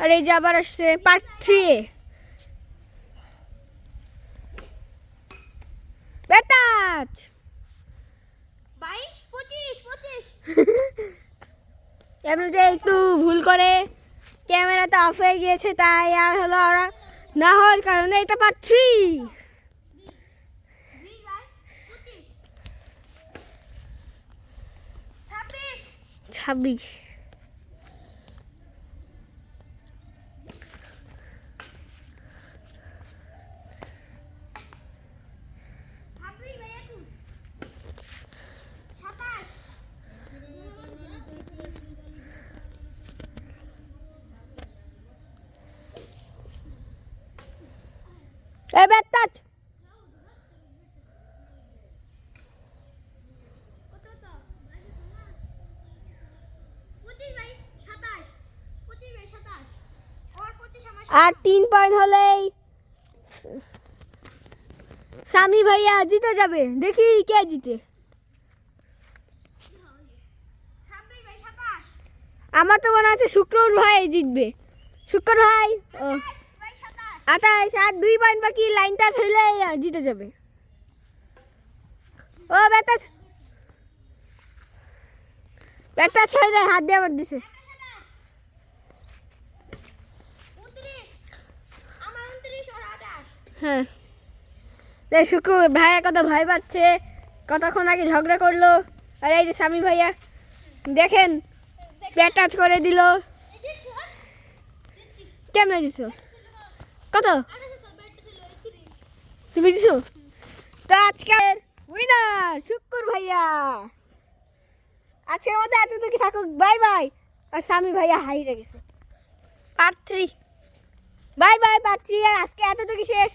আর এই যে আবার আসছে পার্ট 3 বেতাজ 22 25 এমনিতে একটু ভুল করে ক্যামেরাটা অফ হয়ে গিয়েছে, তাই আর হলো ওরা না হওয়ার কারণে এটা পার্ট 3 26 এবার টাচ আর 3 পয়েন্ট হলেই সামি ভাইয়া জিতে যাবে। দেখি কে জিতে। আমার তো মনে আছে শুক্র ভাই জিতবে। শুক্র ভাই 28 আর 2 পয়েন্ট বাকি, লাইনটা হইলে জিতে যাবে। ও বেতাজ বেতাজ হয়ে যায়, হাত দিয়ে আমার দিছে। হ্যাঁ শুক্র ভাইয়া কত ভয় পাচ্ছে, কতক্ষণ আগে ঝগড়া করলো। আর এই যে স্বামী ভাইয়া দেখেন প্যাট টাচ করে দিল। কেমন দিছো? কত তুমি দিছো? তো আজকের উইনার শুক্র ভাইয়া। আজকের মধ্যে এতটুকু থাকুক, বাই বাই। আর স্বামী ভাইয়া হাইরে গেছে। Part 3 bye bye. পার্ট 3 আর আজকে এতটুকু শেষ।